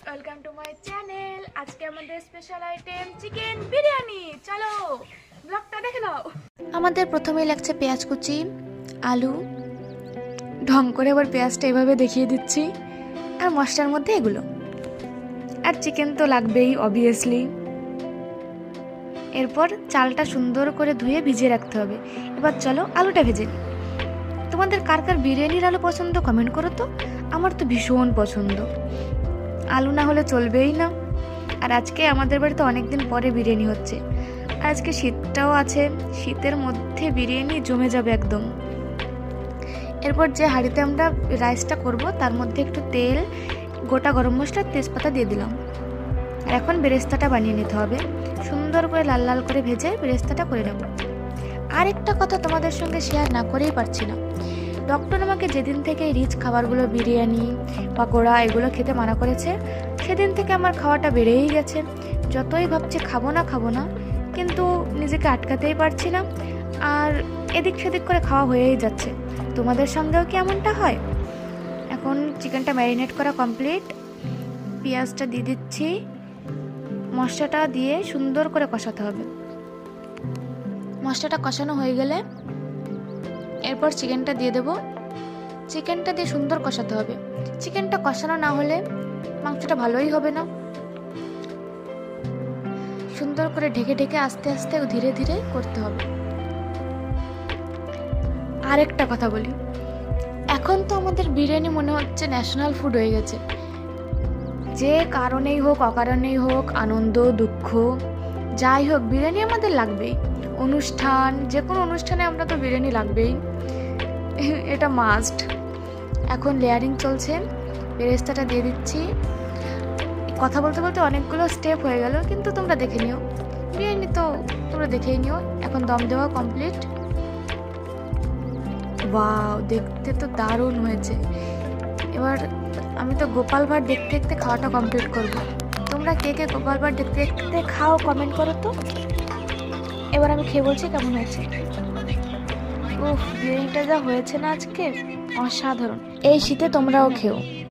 Welcome to my channel. আজকে আমাদের special item chicken biryani. চলো ব্লগটা দেখে নাও। আমাদের প্রথমেই লাগছে পেঁয়াজ কুচি, আলু, ঢং করে আবার পেঁয়াজটা এভাবে দেখিয়ে দিচ্ছি, আর মশলার মধ্যে এগুলো, আর চিকেন তো লাগবেই অবভিয়াসলি। এরপর চালটা সুন্দর করে ধুয়ে ভিজিয়ে রাখতে হবে। এবার চলো আলুটা ভেজে নিই। তোমাদের কার কার বিরিয়ানির আলু পছন্দ কমেন্ট করো তো। আমার তো ভীষণ পছন্দ, আলু না হলে চলবেই না। আর আজকে আমাদের বাড়িতে অনেকদিন পরে বিরিয়ানি হচ্ছে, আর আজকে শীতটাও আছে, শীতের মধ্যে বিরিয়ানি জমে যাবে একদম। এরপর যে হাঁড়িতে আমরা রাইসটা করব তার মধ্যে একটু তেল, গোটা গরম মশলা, তেজপাতা দিয়ে দিলাম। আর এখন বেরেস্তাটা বানিয়ে নিতে হবে, সুন্দর করে লাল লাল করে ভেজে বেরেস্তাটা করে নেব। আরেকটা কথা তোমাদের সঙ্গে শেয়ার না করেই পারছি না। ডক্টর আমাকে যেদিন থেকে রিচ খাবারগুলো, বিরিয়ানি, পাকোড়া এগুলো খেতে মানা করেছে, সেদিন থেকে আমার খাওয়াটা বেড়েই গেছে। যতই ভাবছি খাবো না, কিন্তু নিজেকে আটকাতেই পারছি না, আর এদিক সেদিক করে খাওয়া হয়েই যাচ্ছে। তোমাদের সঙ্গেও কি এমনটা হয়? এখন চিকেনটা ম্যারিনেট করা কমপ্লিট, পেঁয়াজটা দিয়ে দিচ্ছি, মশলাটা দিয়ে সুন্দর করে কষাতে হবে। মশলাটা কষানো হয়ে গেলে এরপর চিকেনটা দিয়ে দেবো। চিকেনটা দিয়ে সুন্দর কষাতে হবে। চিকেনটা কষানো না হলে মাংসটা ভালোই হবে না। সুন্দর করে ঢেকে ঢেকে আস্তে আস্তে ধীরে ধীরে করতে হবে। আরেকটা কথা বলি, এখন তো আমাদের বিরিয়ানি মনে হচ্ছে ন্যাশনাল ফুড হয়ে গেছে। যে কারণেই হোক, অকারণেই হোক, আনন্দ দুঃখ যাই হোক, বিরিয়ানি আমাদের লাগবেই। অনুষ্ঠান, যে কোনো অনুষ্ঠানে আমরা তো বিরিয়ানি লাগবেই, এটা মাস্ট। এখন লেয়ারিং চলছে, বেরেস্তাটা দিয়ে দিচ্ছি। কথা বলতে বলতে অনেকগুলো স্টেপ হয়ে গেল, কিন্তু তোমরা দেখে নিও, বিরিয়ানি তো তোমরা দেখেই নিও। এখন দম দেওয়া কমপ্লিট। ওয়াও, দেখতে তো দারুণ হয়েছে। এবার আমি তো গোপাল ভাঁড় দেখতে দেখতে খাওয়াটা কমপ্লিট করব। তোমরা কে কে গোপাল ভাঁড় দেখতে দেখতে খাও কমেন্ট করো তো। এবার আমি খেয়ে বলছি কেমন হয়েছে। উফ, বিরিয়ানিটা যা হয়েছে না আজকে, অসাধারণ। এই শীতে তোমরাও খেও।